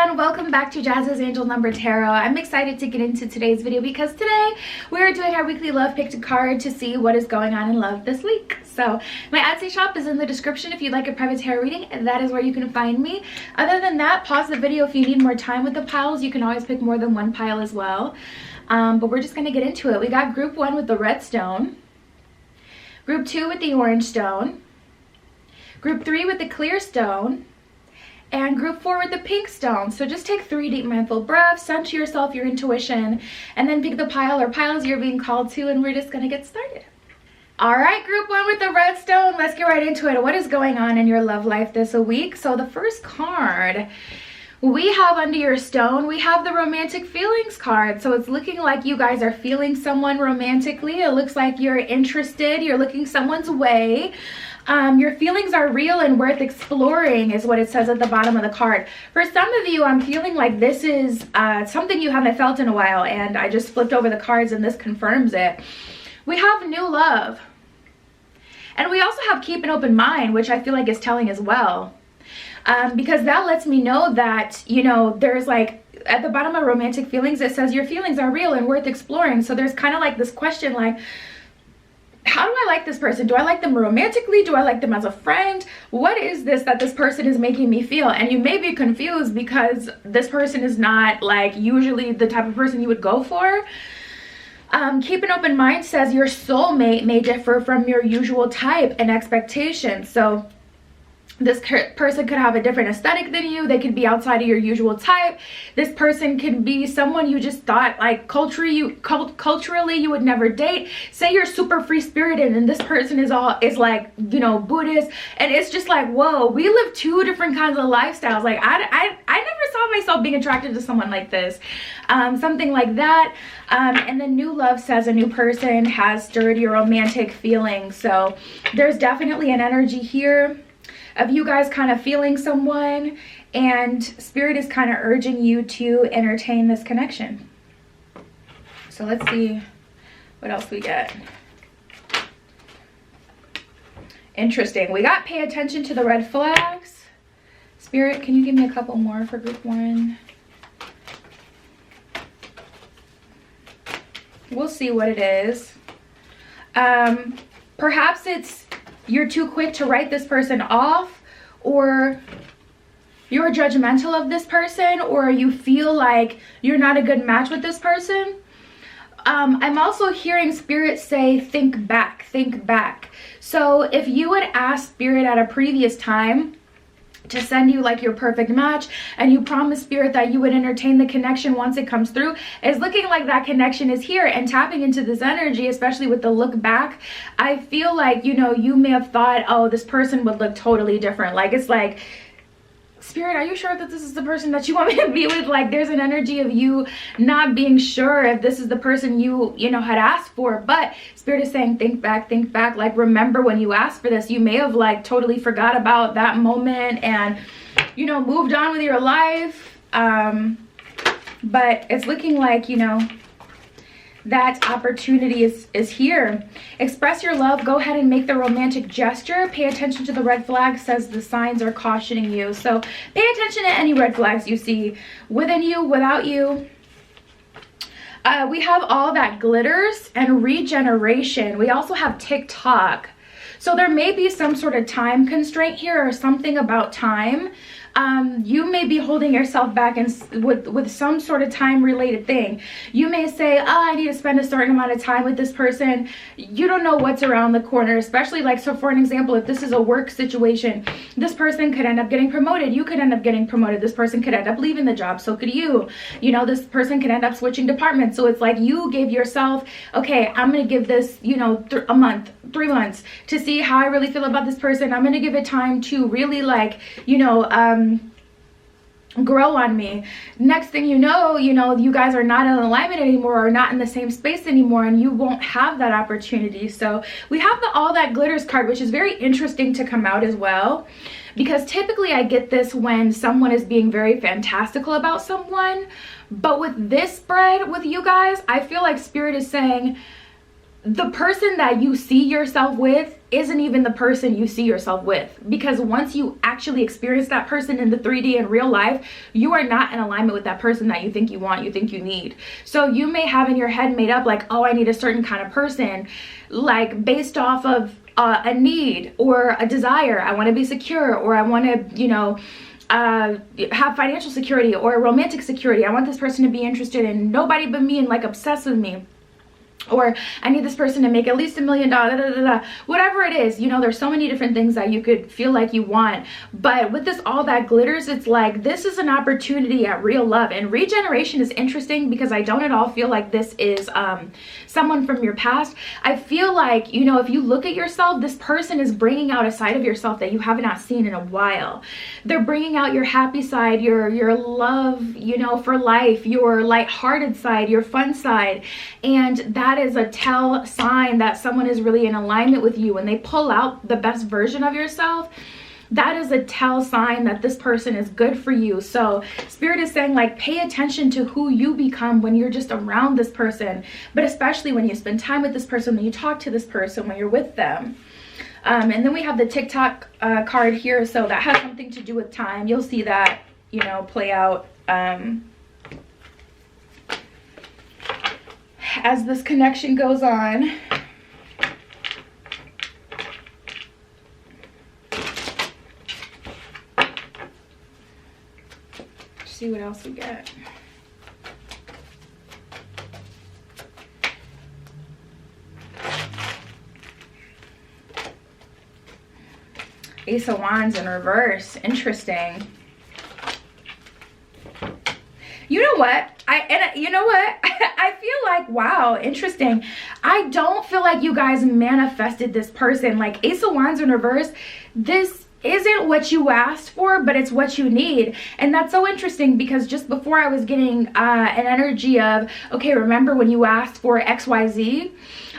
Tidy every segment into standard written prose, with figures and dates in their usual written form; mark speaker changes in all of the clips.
Speaker 1: everyone, welcome back to Jazz's Angel Number Tarot. I'm excited to get into today's video because today we're doing our weekly love pick a card to see what is going on in love this week. So my Etsy shop is in the description if you'd like a private tarot reading, and that is where you can find me. Other than that, pause the video if you need more time with the piles. You can always pick more than one pile as well. But we're just going to get into it. We got group 1 with the red stone, group 2 with the orange stone, group 3 with the clear stone, and group 4 with the pink stone. So just take 3 deep mindful breaths, center yourself, your intuition, and then pick the pile or piles you're being called to, and we're just gonna get started. All right, group 1 with the red stone, let's get right into it. What is going on in your love life this week? So the first card we have under your stone, we have the romantic feelings card. So it's looking like you guys are feeling someone romantically. It looks like you're interested, you're looking someone's way. Your feelings are real and worth exploring is what it says at the bottom of the card. For some of you, I'm feeling like this is something you haven't felt in a while, and I just flipped over the cards and this confirms it. We have new love. And we also have keep an open mind, which I feel like is telling as well. Because that lets me know that, you know, there's like, at the bottom of romantic feelings, it says your feelings are real and worth exploring. So there's kind of like this question like, how do I like this person? Do I like them romantically? Do I like them as a friend? What is this that this person is making me feel? And you may be confused because this person is not like usually the type of person you would go for. Keep an open mind says your soulmate may differ from your usual type and expectations. So this person could have a different aesthetic than you. They could be outside of your usual type. This person could be someone you just thought like culturally you would never date. Say you're super free spirited and this person is like, you know, Buddhist, and it's just like, whoa, we live 2 different kinds of lifestyles. Like I never saw myself being attracted to someone like this. Something like that. And then new love says a new person has stirred your romantic feelings. So there's definitely an energy here of you guys kind of feeling someone, and spirit is kind of urging you to entertain this connection. So let's see what else we get. Interesting. We got pay attention to the red flags. Spirit, can you give me a couple more for group 1? We'll see what it is. Perhaps it's you're too quick to write this person off, or you're judgmental of this person, or you feel like you're not a good match with this person. I'm also hearing spirit say think back, think back. So if you had asked spirit at a previous time to send you like your perfect match, and you promised spirit that you would entertain the connection once it comes through, it's looking like that connection is here. And tapping into this energy, especially with the look back, I feel like, you know, you may have thought, oh, this person would look totally different. Like, it's like, spirit, are you sure that this is the person that you want me to be with? Like, there's an energy of you not being sure if this is the person you know, had asked for. But spirit is saying think back, think back. Like, remember when you asked for this, you may have like totally forgot about that moment and, you know, moved on with your life. But it's looking like, you know, that opportunity is here. Express your love. Go ahead and make the romantic gesture. Pay attention to the red flag says the signs are cautioning you. So pay attention to any red flags you see within you, without you. We have all that glitters and regeneration. We also have TikTok. So there may be some sort of time constraint here, or something about time. You may be holding yourself back with some sort of time related thing. You may say, oh, I need to spend a certain amount of time with this person. You don't know what's around the corner, especially like, so for an example, if this is a work situation, this person could end up getting promoted. You could end up getting promoted. This person could end up leaving the job. So could you. You know, this person could end up switching departments. So it's like you gave yourself, okay, I'm going to give this, you know, a month, 3 months to see how I really feel about this person. I'm going to give it time to really like, you know, grow on me. Next thing you know, you guys are not in alignment anymore, or not in the same space anymore, and you won't have that opportunity. So we have the all that glitters card, which is very interesting to come out as well, because typically I get this when someone is being very fantastical about someone. But with this spread with you guys, I feel like spirit is saying the person that you see yourself with isn't even the person you see yourself with, because once you actually experience that person in the 3D in real life, you are not in alignment with that person that you think you want, you think you need. So you may have in your head made up like, oh, I need a certain kind of person, like based off of a need or a desire. I want to be secure, or I want to, you know, have financial security or romantic security. I want this person to be interested in nobody but me and like obsessed with me. Or I need this person to make at least $1 million, whatever it is. You know, there's so many different things that you could feel like you want. But with this all that glitters, it's like this is an opportunity at real love. And regeneration is interesting because I don't at all feel like this is someone from your past. I feel like, you know, if you look at yourself, this person is bringing out a side of yourself that you have not seen in a while. They're bringing out your happy side, your love, you know, for life, your lighthearted side, your fun side. And that is a tell sign that someone is really in alignment with you. When they pull out the best version of yourself, that is a tell sign that this person is good for you. So Spirit is saying, like, pay attention to who you become when you're just around this person, but especially when you spend time with this person, when you talk to this person, when you're with them. And then we have the TikTok card here, so that has something to do with time. You'll see that, you know, play out as this connection goes on. Let's see what else we get. Ace of Wands in reverse. Interesting. You know what? You know what? I feel like, wow, interesting. I don't feel like you guys manifested this person. Like, Ace of Wands in reverse, this isn't what you asked for, but it's what you need. And that's so interesting because just before I was getting an energy of, okay, remember when you asked for XYZ?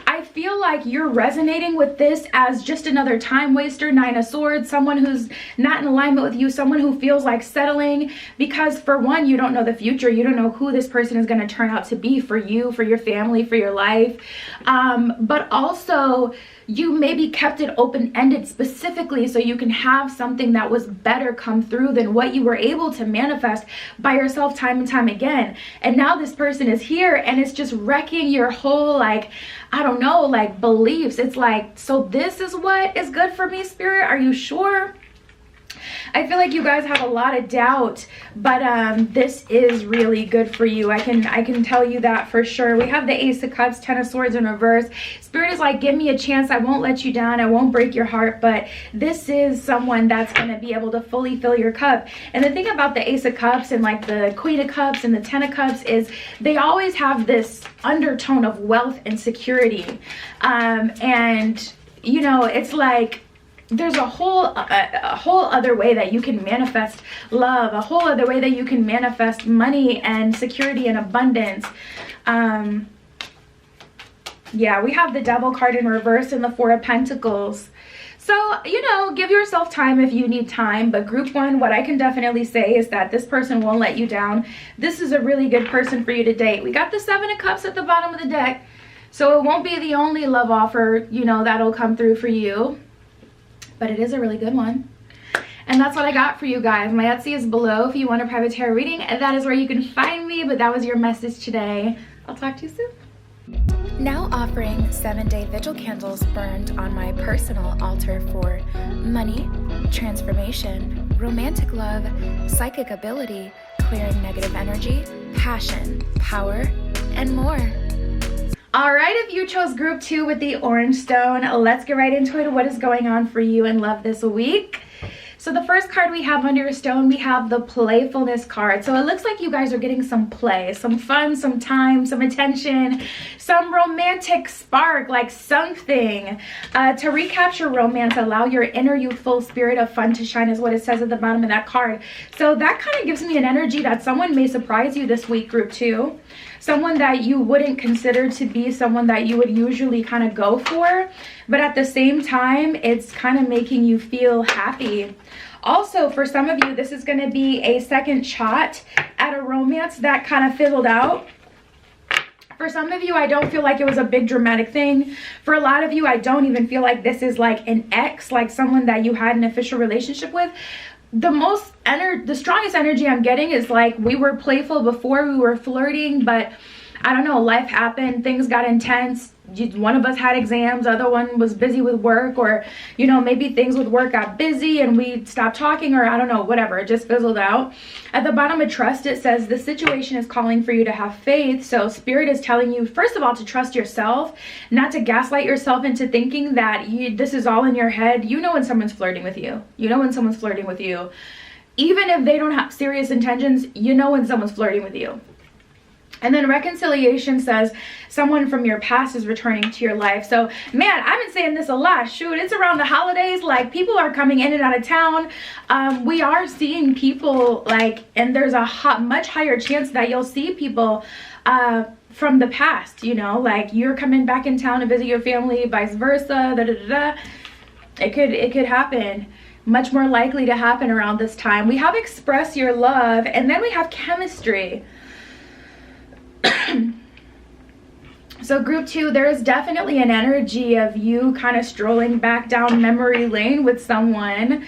Speaker 1: I feel like you're resonating with this as just another time waster, Nine of Swords, someone who's not in alignment with you, someone who feels like settling because, for one, you don't know the future. You don't know who this person is going to turn out to be for you, for your family, for your life. But also, you maybe kept it open-ended specifically so you can have something that was better come through than what you were able to manifest by yourself time and time again. And now this person is here and it's just wrecking your whole, like, I don't know, like, beliefs. It's like, so this is what is good for me, Spirit? Are you sure? I feel like you guys have a lot of doubt, but this is really good for you. I can tell you that for sure. We have the Ace of Cups, Ten of Swords in reverse. Spirit is like, give me a chance. I won't let you down. I won't break your heart, but this is someone that's going to be able to fully fill your cup. And the thing about the Ace of Cups and like the Queen of Cups and the Ten of Cups is they always have this undertone of wealth and security. And, you know, it's like, there's a whole other way that you can manifest love, a whole other way that you can manifest money and security and abundance. Yeah, we have the Devil card in reverse and the Four of Pentacles. So, you know, give yourself time if you need time. But group one, what I can definitely say is that this person won't let you down. This is a really good person for you to date. We got the Seven of Cups at the bottom of the deck. So it won't be the only love offer, you know, that'll come through for you. But it is a really good one. And that's what I got for you guys. My Etsy is below if you want a private tarot reading. That is where you can find me. But that was your message today. I'll talk to you soon.
Speaker 2: Now offering 7-day vigil candles burned on my personal altar for money, transformation, romantic love, psychic ability, clearing negative energy, passion, power, and more.
Speaker 1: All right, if you chose group 2 with the orange stone, let's get right into it. What is going on for you in love this week? So the first card we have under your stone, we have the playfulness card. So it looks like you guys are getting some play, some fun, some time, some attention, some romantic spark, like something. To recapture romance, allow your inner youthful spirit of fun to shine is what it says at the bottom of that card. So that kind of gives me an energy that someone may surprise you this week, group 2. Someone that you wouldn't consider to be someone that you would usually kind of go for. But at the same time, it's kind of making you feel happy. Also, for some of you, this is going to be a second shot at a romance that kind of fizzled out. For some of you, I don't feel like it was a big dramatic thing. For a lot of you, I don't even feel like this is like an ex, like someone that you had an official relationship with. The strongest energy I'm getting is like we were playful before, we were flirting, but I don't know, life happened, things got intense. One of us had exams, other one was busy with work, or you know, maybe things with work got busy and we stopped talking, or I don't know, whatever, it just fizzled out. At the bottom of trust, it says the situation is calling for you to have faith. So spirit is telling you, first of all, to trust yourself, not to gaslight yourself into thinking that this is all in your head. You know when someone's flirting with you. You know when someone's flirting with you. Even if they don't have serious intentions, you know when someone's flirting with you. And then reconciliation says someone from your past is returning to your life. So, man, I've been saying this a lot. Shoot, it's around the holidays. Like, people are coming in and out of town. We are seeing people, like, and there's a much higher chance that you'll see people from the past, you know? Like, you're coming back in town to visit your family, vice versa, da-da-da-da. It could happen. Much more likely to happen around this time. We have express your love, and then we have chemistry. So group 2, there is definitely an energy of you kind of strolling back down memory lane with someone.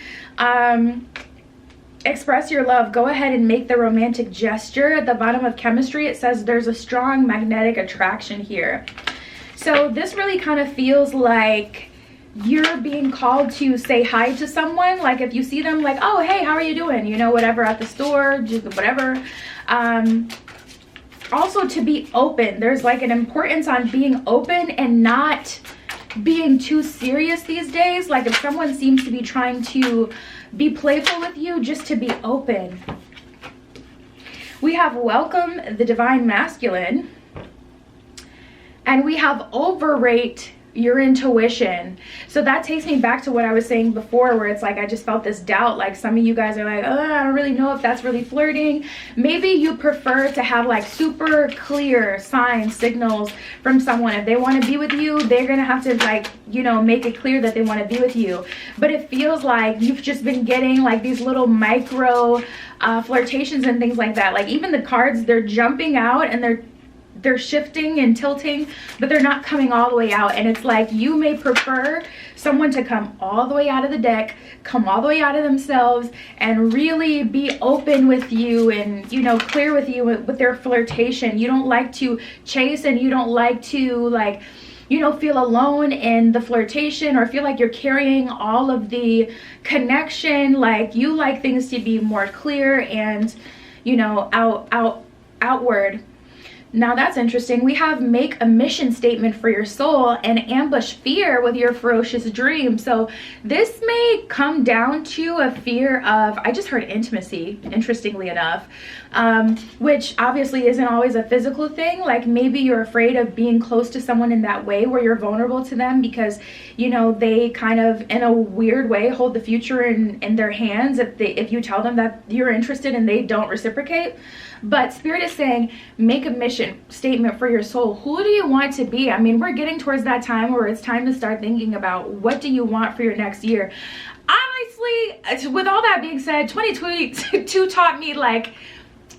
Speaker 1: Express your love. Go ahead and make the romantic gesture. At the bottom of chemistry, it says there's a strong magnetic attraction here. So this really kind of feels like you're being called to say hi to someone. Like if you see them, like, oh, hey, how are you doing? You know, whatever, at the store, just whatever. Also to be open. There's like an importance on being open and not being too serious these days. Like if someone seems to be trying to be playful with you, just to be open. We have welcome the divine masculine, and we have overrate your intuition. So that takes me back to what I was saying before, where it's like I just felt this doubt. Like some of you guys are like, oh, I don't really know if that's really flirting. Maybe you prefer to have like super clear signs, signals from someone. If they want to be with you, they're gonna have to, like, you know, make it clear that they want to be with you. But it feels like you've just been getting like these little micro flirtations and things like that. Like even the cards, they're jumping out and they're shifting and tilting, but they're not coming all the way out. And it's like you may prefer someone to come all the way out of the deck, come all the way out of themselves, and really be open with you and, you know, clear with you with their flirtation. You don't like to chase, and you don't like to, like, you know, feel alone in the flirtation or feel like you're carrying all of the connection. Like you like things to be more clear and, you know, outward. Now that's interesting. We have make a mission statement for your soul and ambush fear with your ferocious dream. So this may come down to a fear of, I just heard intimacy, interestingly enough, which obviously isn't always a physical thing. Like maybe you're afraid of being close to someone in that way where you're vulnerable to them because, you know, they kind of in a weird way hold the future in their hands if you tell them that you're interested and they don't reciprocate. But Spirit is saying, make a mission statement for your soul. Who do you want to be? I mean, we're getting towards that time where it's time to start thinking about what do you want for your next year. Honestly, with all that being said, 2022 taught me, like,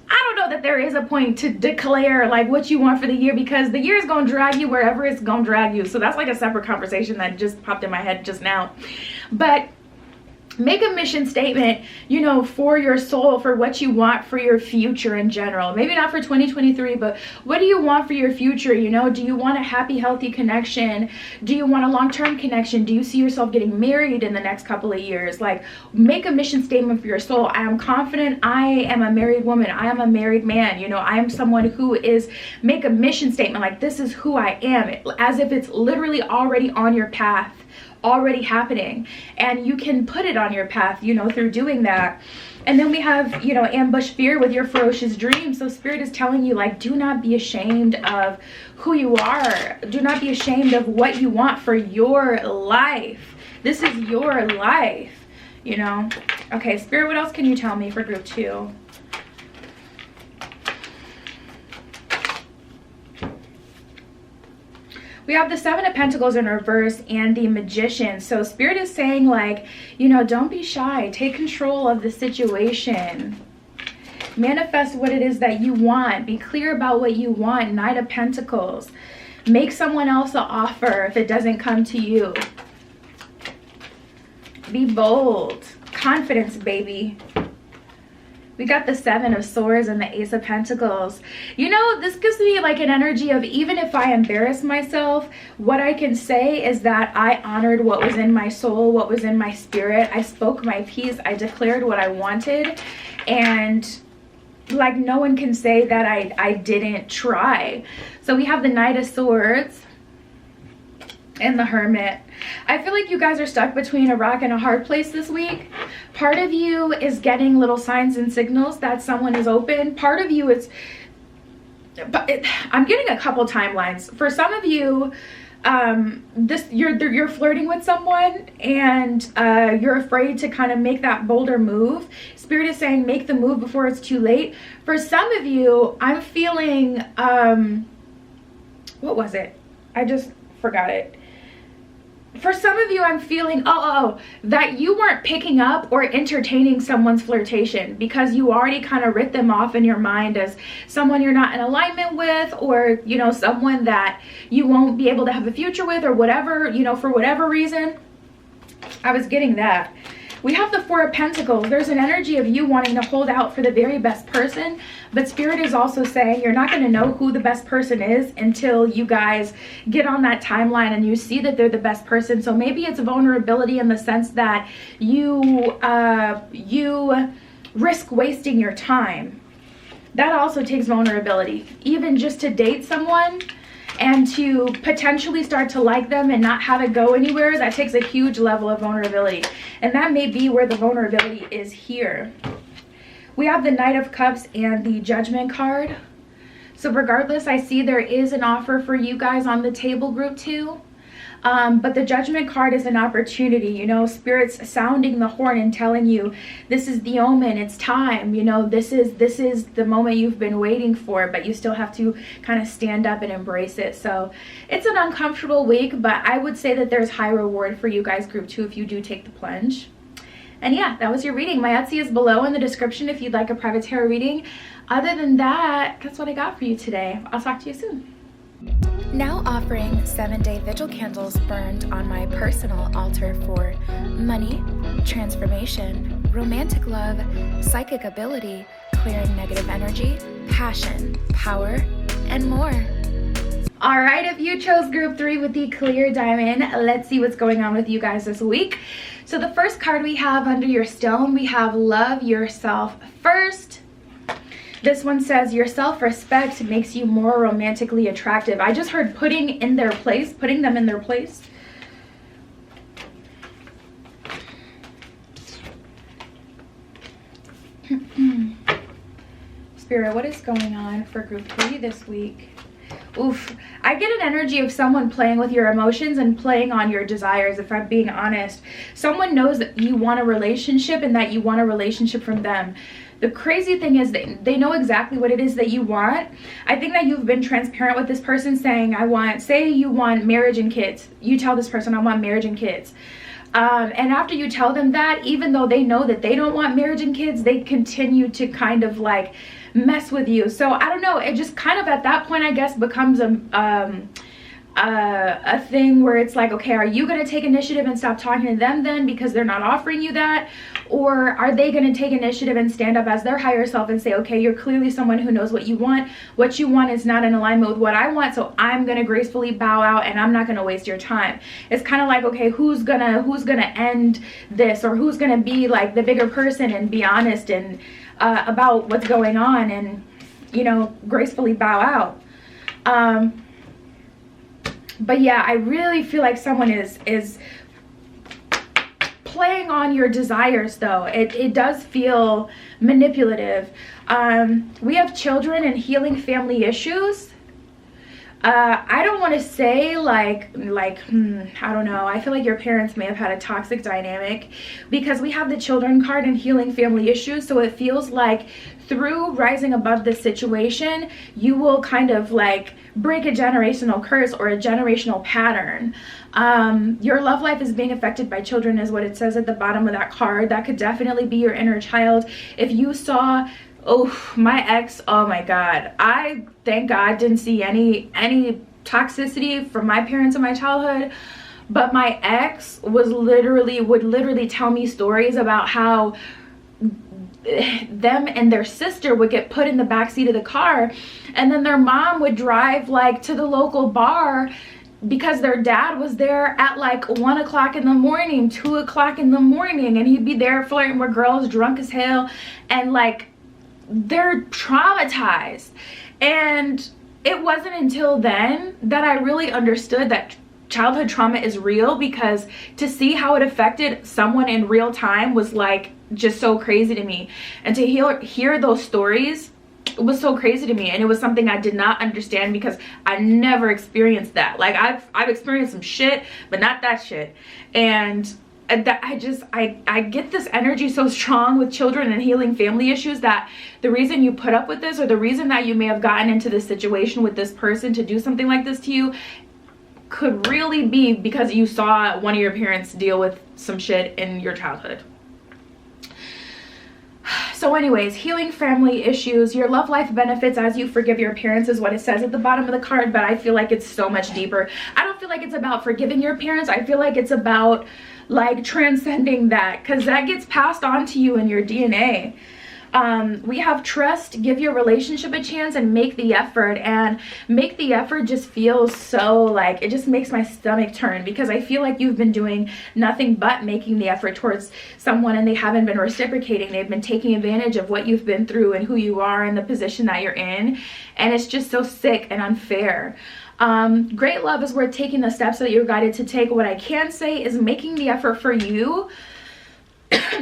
Speaker 1: I don't know that there is a point to declare like what you want for the year, because the year is going to drag you wherever it's going to drag you. So that's like a separate conversation that just popped in my head just now. But make a mission statement, you know, for your soul, for what you want for your future in general. Maybe not for 2023, but what do you want for your future? You know, do you want a happy, healthy connection? Do you want a long-term connection? Do you see yourself getting married in the next couple of years? Like, make a mission statement for your soul. I am confident I am a married woman. I am a married man. You know, I am someone who is, make a mission statement like, this is who I am, as if it's literally already on your path, already happening, and you can put it on your path, you know, through doing that. And then we have, you know, ambush fear with your ferocious dream. So Spirit is telling you, like, do not be ashamed of who you are. Do not be ashamed of what you want for your life. This is your life, you know. Okay, Spirit, what else can you tell me for group 2? We have the 7 of Pentacles in reverse and the Magician. So Spirit is saying, like, you know, don't be shy. Take control of the situation. Manifest what it is that you want. Be clear about what you want. Knight of Pentacles. Make someone else an offer if it doesn't come to you. Be bold. Confidence, baby. We got the Seven of Swords and the Ace of Pentacles. You know, this gives me like an energy of, even if I embarrass myself, what I can say is that I honored what was in my soul, what was in my spirit. I spoke my piece. I declared what I wanted. And like, no one can say that I didn't try. So we have the Knight of Swords and the Hermit. I feel like you guys are stuck between a rock and a hard place this week. Part of you is getting little signs and signals that someone is open. Part of you is, I'm getting a couple timelines. For some of you, you're flirting with someone and you're afraid to kind of make that bolder move. Spirit is saying make the move before it's too late. For some of you, I'm feeling, what was it? I just forgot it. For some of you, I'm feeling, that you weren't picking up or entertaining someone's flirtation because you already kind of writ them off in your mind as someone you're not in alignment with, or, you know, someone that you won't be able to have a future with, or whatever, you know, for whatever reason. I was getting that. We have the Four of Pentacles. There's an energy of you wanting to hold out for the very best person, but Spirit is also saying you're not going to know who the best person is until you guys get on that timeline and you see that they're the best person. So maybe it's vulnerability in the sense that you risk wasting your time. That also takes vulnerability. Even just to date someone and to potentially start to like them and not have it go anywhere, that takes a huge level of vulnerability. And that may be where the vulnerability is here. We have the Knight of Cups and the Judgment card. So regardless, I see there is an offer for you guys on the table, group 2. But the Judgment card is an opportunity, you know, Spirit's sounding the horn and telling you this is the omen, it's time, you know, this is the moment you've been waiting for, but you still have to kind of stand up and embrace it. So it's an uncomfortable week, but I would say that there's high reward for you guys, group 2, if you do take the plunge. And yeah, that was your reading. My Etsy is below in the description if you'd like a private tarot reading. Other than that, that's what I got for you today. I'll talk to you soon.
Speaker 2: Now offering 7-day vigil candles burned on my personal altar for money, transformation, romantic love, psychic ability, clearing negative energy, passion, power, and more.
Speaker 1: All right, if you chose group 3 with the clear diamond, let's see what's going on with you guys this week. So the first card we have under your stone, we have love yourself first. This one says your self-respect makes you more romantically attractive. I just heard putting them in their place. Spirit, what is going on for group 3 this week? Oof, I get an energy of someone playing with your emotions and playing on your desires, if I'm being honest. Someone knows that you want a relationship and that you want a relationship from them. The crazy thing is that they know exactly what it is that you want. I think that you've been transparent with this person saying, say you want marriage and kids. You tell this person, I want marriage and kids. And after you tell them that, even though they know that they don't want marriage and kids, they continue to kind of like mess with you. So I don't know, it just kind of at that point I guess becomes a thing where it's like, okay, are you going to take initiative and stop talking to them then because they're not offering you that? Or are they going to take initiative and stand up as their higher self and say, okay, you're clearly someone who knows what you want. What you want is not in alignment with what I want, so I'm going to gracefully bow out and I'm not going to waste your time. It's kind of like, okay, who's gonna end this, or who's going to be like the bigger person and be honest and about what's going on and, you know, gracefully bow out. But yeah, I really feel like someone is playing on your desires though. It does feel manipulative. We have children and healing family issues. I don't want to say I don't know. I feel like your parents may have had a toxic dynamic because we have the children card and healing family issues. So it feels like through rising above this situation, you will kind of like break a generational curse or a generational pattern. Your love life is being affected by children is what it says at the bottom of that card. That could definitely be your inner child. If you saw Oh, my ex, oh my God. I thank God didn't see any toxicity from my parents in my childhood. But my ex would literally tell me stories about how them and their sister would get put in the back seat of the car, and then their mom would drive like to the local bar because their dad was there at like 1 o'clock in the morning, 2 o'clock in the morning, and he'd be there flirting with girls drunk as hell, and like they're traumatized. And it wasn't until then that I really understood that childhood trauma is real, because to see how it affected someone in real time was like just so crazy to me. And to hear those stories, it was so crazy to me, and it was something I did not understand because I never experienced that. Like I've experienced some shit, but not that shit. And that I get this energy so strong with children and healing family issues, that the reason you put up with this, or the reason that you may have gotten into this situation with this person to do something like this to you, could really be because you saw one of your parents deal with some shit in your childhood. So anyways, healing family issues, your love life benefits as you forgive your parents is what it says at the bottom of the card, but I feel like it's so much deeper. I don't feel like it's about forgiving your parents. I feel like it's about like transcending that, because that gets passed on to you in your DNA. We have trust, give your relationship a chance, and make the effort. And make the effort just feels so like, it just makes my stomach turn, because I feel like you've been doing nothing but making the effort towards someone, and they haven't been reciprocating. They've been taking advantage of what you've been through and who you are and the position that you're in, and it's just so sick and unfair. Great love is worth taking the steps that you're guided to take. What I can say is making the effort for you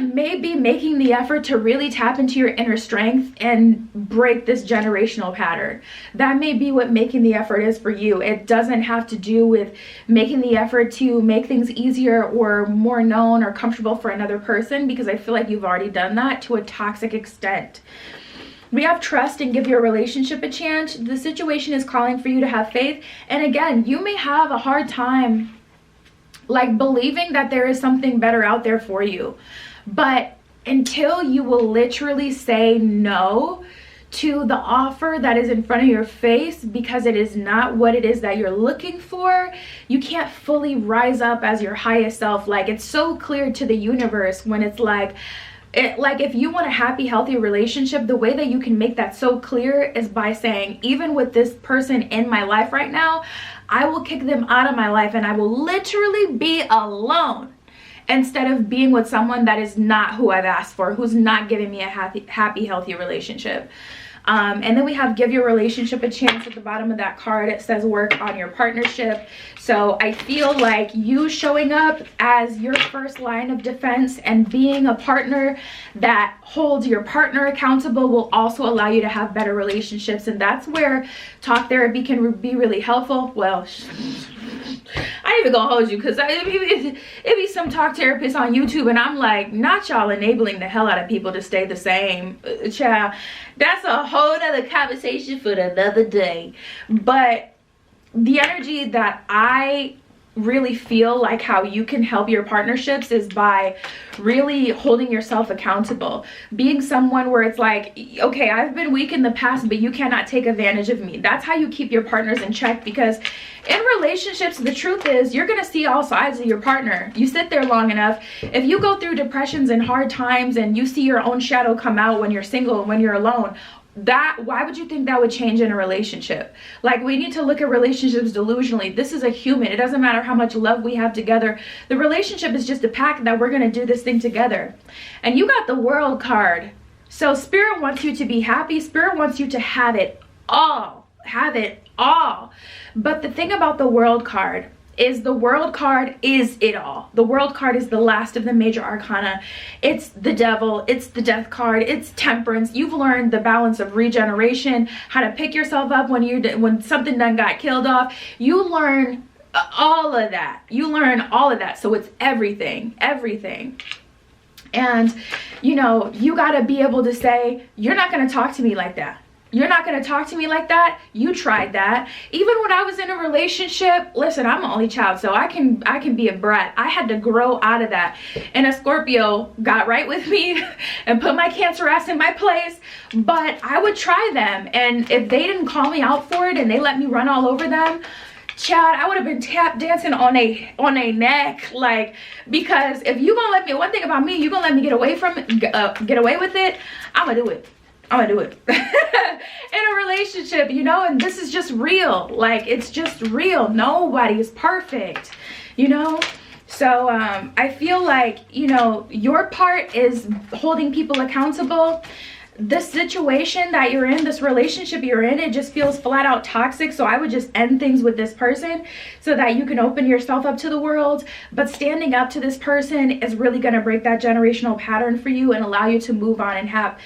Speaker 1: maybe making the effort to really tap into your inner strength and break this generational pattern. That may be what making the effort is for you. It doesn't have to do with making the effort to make things easier or more known or comfortable for another person, because I feel like you've already done that to a toxic extent. We have trust and give your relationship a chance. The situation is calling for you to have faith. And again, you may have a hard time like believing that there is something better out there for you. But until you will literally say no to the offer that is in front of your face because it is not what it is that you're looking for, you can't fully rise up as your highest self. Like, it's so clear to the universe when it's like if you want a happy, healthy relationship, the way that you can make that so clear is by saying, even with this person in my life right now, I will kick them out of my life and I will literally be alone, instead of being with someone that is not who I've asked for, who's not giving me a happy, healthy relationship. And then we have give your relationship a chance at the bottom of that card. It says work on your partnership. So I feel like you showing up as your first line of defense and being a partner that holds your partner accountable will also allow you to have better relationships. And that's where talk therapy can be really helpful. Well, I ain't even gonna hold you, because it be some talk therapists on YouTube and I'm like, not y'all enabling the hell out of people to stay the same. Child, that's a whole nother conversation for another day. But the energy that I really feel like how you can help your partnerships is by really holding yourself accountable, being someone where it's like, okay, I've been weak in the past, but you cannot take advantage of me. That's how you keep your partners in check, because in relationships, the truth is you're gonna see all sides of your partner. You sit there long enough, if you go through depressions and hard times and you see your own shadow come out when you're single and when you're alone, why would you think that would change in a relationship? Like, we need to look at relationships delusionally. This is a human. It doesn't matter how much love we have together. The relationship is just a pact that we're going to do this thing together. And you got the World card. So Spirit wants you to be happy. Spirit wants you to have it all. Have it all. But the thing about the World card is the World card is it all. The World card is the last of the major arcana. It's the devil, it's the death card, it's temperance. You've learned the balance of regeneration, how to pick yourself up when something done got killed off. You learn all of that. You learn all of that. So it's everything. And you know, you got to be able to say, you're not going to talk to me like that. You're not going to talk to me like that. You tried that. Even when I was in a relationship, listen, I'm an only child, so I can be a brat. I had to grow out of that. And a Scorpio got right with me and put my Cancer ass in my place. But I would try them. And if they didn't call me out for it and they let me run all over them, Chad, I would have been tap dancing on a neck, like, because if you gonna let me, one thing about me, you gonna let me get away from it, get away with it, I'm gonna do it. In a relationship, you know, and this is just real. Like, it's just real. Nobody is perfect, you know. So I feel like, you know, your part is holding people accountable. This situation that you're in, this relationship you're in, it just feels flat out toxic. So I would just end things with this person so that you can open yourself up to the world. But standing up to this person is really going to break that generational pattern for you and allow you to move on and have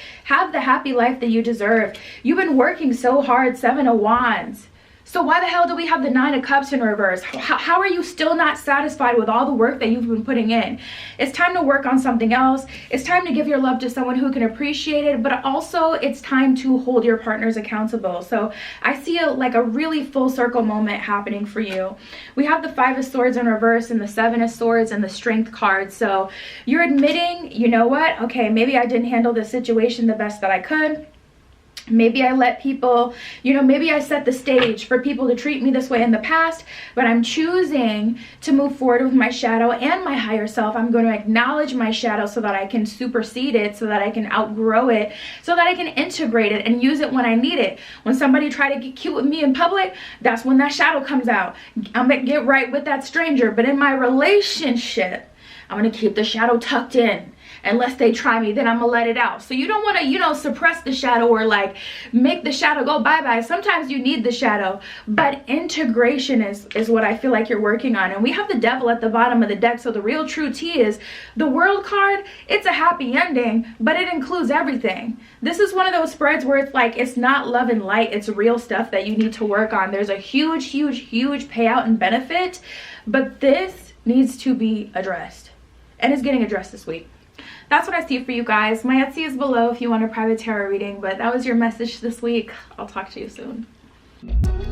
Speaker 1: the happy life that you deserve. You've been working so hard, 7 of Wands. So why the hell do we have the 9 of Cups in reverse? How are you still not satisfied with all the work that you've been putting in? It's time to work on something else. It's time to give your love to someone who can appreciate it, but also it's time to hold your partners accountable. So I see like a really full circle moment happening for you. We have the 5 of Swords in reverse and the 7 of Swords and the Strength card. So you're admitting, you know what? Okay, maybe I didn't handle this situation the best that I could. Maybe I let people, you know, maybe I set the stage for people to treat me this way in the past, but I'm choosing to move forward with my shadow and my higher self. I'm going to acknowledge my shadow so that I can supersede it, so that I can outgrow it, so that I can integrate it and use it when I need it. When somebody try to get cute with me in public, that's when that shadow comes out. I'm going to get right with that stranger. But in my relationship, I'm going to keep the shadow tucked in. Unless they try me, then I'm gonna let it out. So you don't want to, you know, suppress the shadow or like make the shadow go bye-bye. Sometimes you need the shadow, but integration is what I feel like you're working on. And we have the Devil at the bottom of the deck. So the real true tea is the World card. It's a happy ending, but it includes everything. This is one of those spreads where it's like, it's not love and light. It's real stuff that you need to work on. There's a huge payout and benefit, but this needs to be addressed, and it's getting addressed this week. That's what I see for you guys. My Etsy is below if you want a private tarot reading, but that was your message this week. I'll talk to you soon.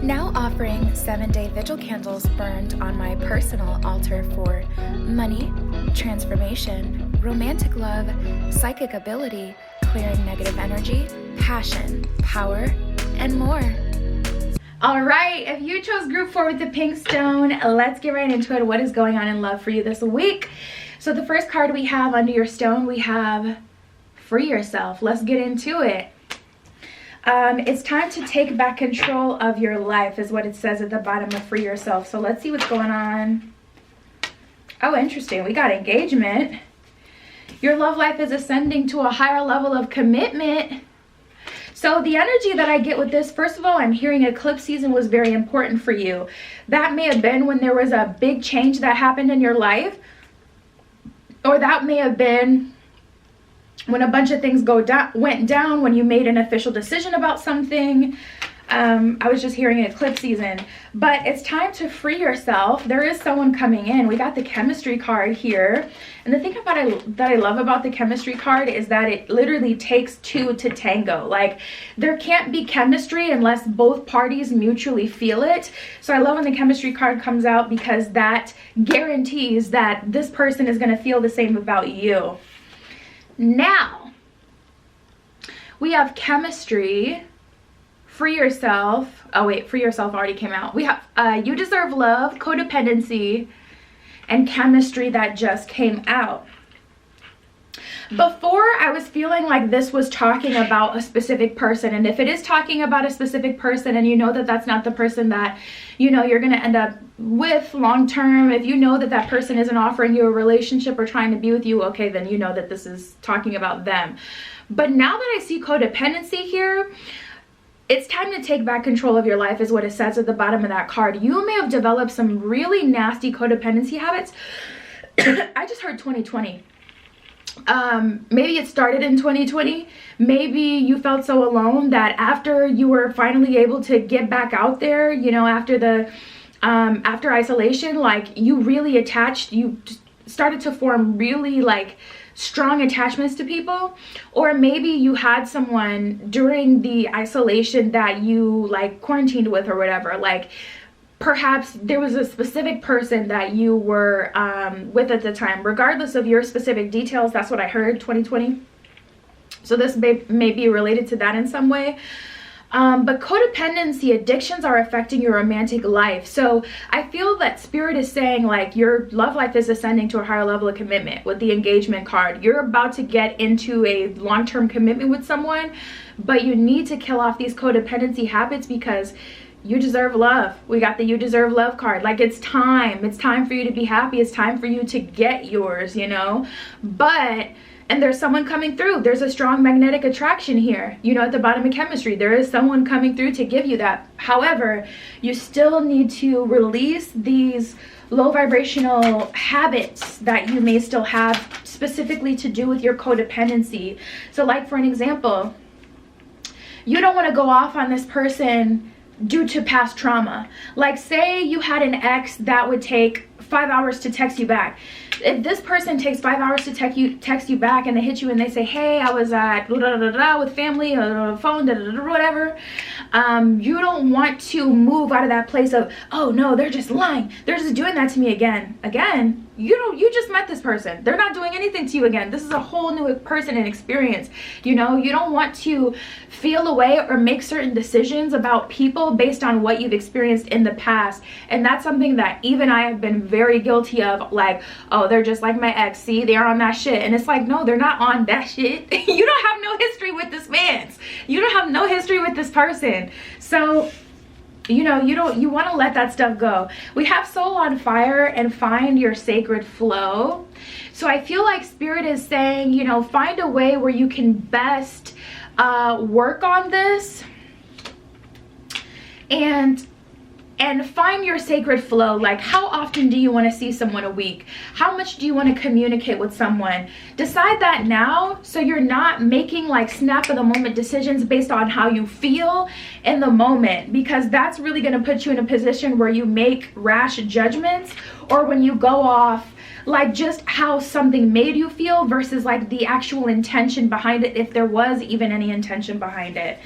Speaker 2: Now offering 7-day vigil candles burned on my personal altar for money, transformation, romantic love, psychic ability, clearing negative energy, passion, power, and more.
Speaker 1: All right, if you chose group 4 with the pink stone, let's get right into it. What is going on in love for you this week? So the first card we have under your stone, we have Free Yourself. Let's get into it. It's time to take back control of your life is what it says at the bottom of Free Yourself. So let's see what's going on. Oh, interesting. We got engagement. Your love life is ascending to a higher level of commitment. So the energy that I get with this, first of all, I'm hearing eclipse season was very important for you. That may have been when there was a big change that happened in your life. Or that may have been when a bunch of things went down, when you made an official decision about something. I was just hearing eclipse season. But it's time to free yourself. There is someone coming in. We got the chemistry card here. And the thing that I love about the chemistry card is that it literally takes 2 to tango. Like, there can't be chemistry unless both parties mutually feel it. So I love when the chemistry card comes out because that guarantees that this person is going to feel the same about you. Now, we have chemistry. Free Yourself. Oh wait, Free Yourself already came out. We have You Deserve Love, Codependency, and Chemistry that just came out. Before, I was feeling like this was talking about a specific person, and if it is talking about a specific person and you know that that's not the person that, you know, you're going to end up with long term, if you know that that person isn't offering you a relationship or trying to be with you, okay, then you know that this is talking about them. But now that I see codependency here, it's time to take back control of your life is what it says at the bottom of that card. You may have developed some really nasty codependency habits. I just heard 2020. Maybe it started in 2020. Maybe you felt so alone that after you were finally able to get back out there, you know, after isolation, like you really attached, you started to form really like strong attachments to people, or maybe you had someone during the isolation that you like quarantined with or whatever. Like perhaps there was a specific person that you were with at the time. Regardless of your specific details, that's what I heard, 2020. So this may be related to that in some way. But codependency addictions are affecting your romantic life. So I feel that Spirit is saying like your love life is ascending to a higher level of commitment with the engagement card. You're about to get into a long-term commitment with someone, but you need to kill off these codependency habits because you deserve love. We got the you deserve love card. Like it's time. It's time for you to be happy. It's time for you to get yours, you know? And there's someone coming through. There's a strong magnetic attraction here. You know, at the bottom of chemistry, there is someone coming through to give you that. However, you still need to release these low vibrational habits that you may still have, specifically to do with your codependency. So like for an example, you don't want to go off on this person due to past trauma. Like say you had an ex that would take 5 hours to text you back. If this person takes 5 hours to text you back and they hit you and they say, hey, I was at with family or phone, whatever, you don't want to move out of that place of, oh no, they're just lying, they're just doing that to me again. You just met this person, they're not doing anything to you again. This is a whole new person and experience. You know, you don't want to feel away or make certain decisions about people based on what you've experienced in the past. And that's something that even I have been very guilty of. Like, oh, they're just like my ex, see, they're on that shit. And it's like, no, they're not on that shit. You don't have no history with this man. You don't have no history with this person. So you know, you want to let that stuff go. We have Soul on Fire and find your sacred flow. So I feel like Spirit is saying, you know, find a way where you can best work on this and find your sacred flow. Like, how often do you want to see someone a week? How much do you want to communicate with someone? Decide that now, so you're not making like snap of the moment decisions based on how you feel in the moment, because that's really going to put you in a position where you make rash judgments, or when you go off like just how something made you feel versus like the actual intention behind it, if there was even any intention behind it.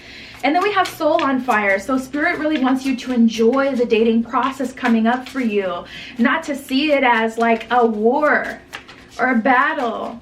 Speaker 1: And then we have Soul on Fire. So Spirit really wants you to enjoy the dating process coming up for you, not to see it as like a war or a battle.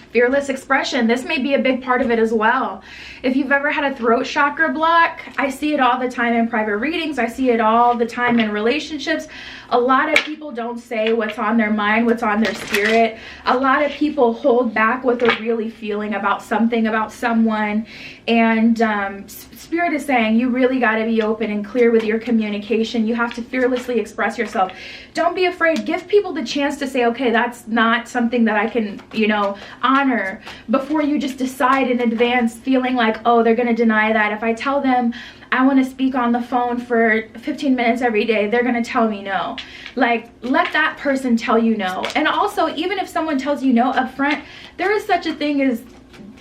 Speaker 1: Fearless expression. This may be a big part of it as well. If you've ever had a throat chakra block, I see it all the time in private readings. I see it all the time in relationships. A lot of people don't say what's on their mind, what's on their spirit. A lot of people hold back what they're really feeling about something, about someone. And Spirit is saying you really got to be open and clear with your communication. You have to fearlessly express yourself. Don't be afraid. Give people the chance to say, okay, that's not something that I can, you know, honor, before you just decide in advance feeling like, oh, they're going to deny that. If I tell them I want to speak on the phone for 15 minutes every day, they're going to tell me no. Like, let that person tell you no. And also, even if someone tells you no up front, there is such a thing as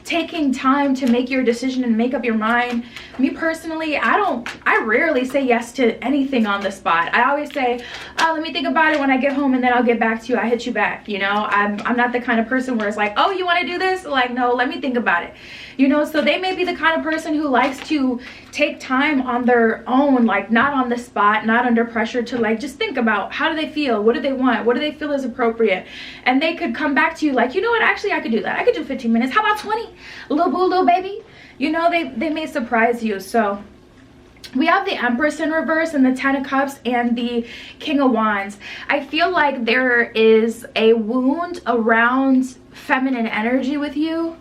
Speaker 1: taking time to make your decision and make up your mind. Me personally, I rarely say yes to anything on the spot. I always say, oh, let me think about it when I get home and then I'll get back to you. I hit you back, you know. I'm not the kind of person where it's like, oh, you want to do this? Like, no, let me think about it. You know, so they may be the kind of person who likes to take time on their own, like not on the spot, not under pressure, to like just think about how do they feel, what do they want, what do they feel is appropriate, and they could come back to you like, you know what, actually I could do that. I could do 15 minutes. How about 20? Little boo, little baby. You know, they may surprise you. So we have the Empress in reverse and the Ten of Cups and the King of Wands. I feel like there is a wound around feminine energy with you.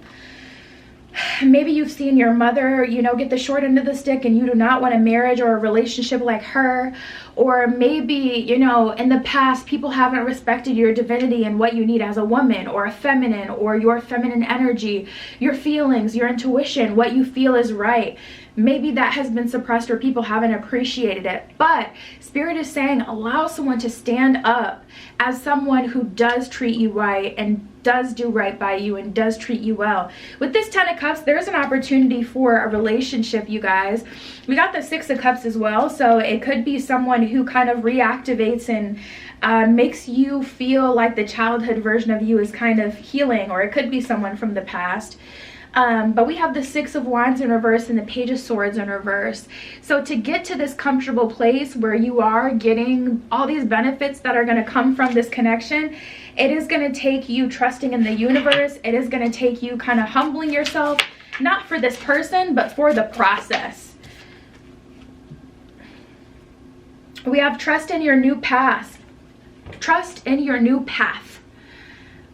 Speaker 1: Maybe you've seen your mother, you know, get the short end of the stick and you do not want a marriage or a relationship like her. Or maybe, you know, in the past, people haven't respected your divinity and what you need as a woman or a feminine, or your feminine energy, your feelings, your intuition, what you feel is right. maybe that has been suppressed or people haven't appreciated it. But Spirit is saying allow someone to stand up as someone who does treat you right and does do right by you and does treat you well. With this 10 of Cups, there's an opportunity for a relationship, you guys. We got the 6 of Cups as well, so it could be someone who kind of reactivates and makes you feel like the childhood version of you is kind of healing, or it could be someone from the past. But we have the 6 of Wands in reverse and the Page of Swords in reverse. So to get to this comfortable place where you are getting all these benefits that are going to come from this connection, it is going to take you trusting in the universe. It is going to take you kind of humbling yourself, not for this person, but for the process. We have trust in your new path. Trust in your new path.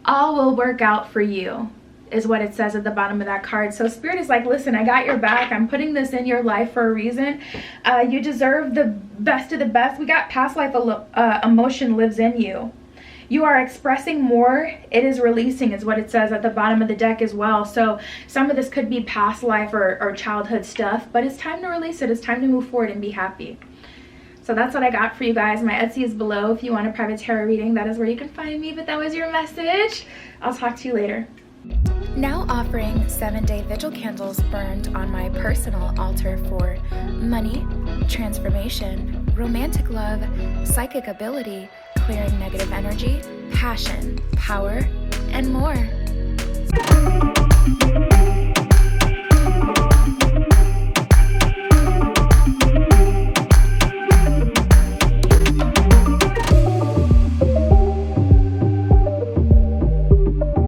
Speaker 1: All will work out for you, is what it says at the bottom of that card. So Spirit is like, listen, I got your back. I'm putting this in your life for a reason. You deserve the best of the best. We got past life emotion lives in you. You are expressing more. It is releasing, is what it says at the bottom of the deck as well. So some of this could be past life or childhood stuff, but it's time to release it. It's time to move forward and be happy. So that's what I got for you guys. My Etsy is below if you want a private tarot reading. That is where you can find me, but that was your message. I'll talk to you later.
Speaker 2: Now offering 7-day vigil candles burned on my personal altar for money, transformation, romantic love, psychic ability, clearing negative energy, passion, power, and more.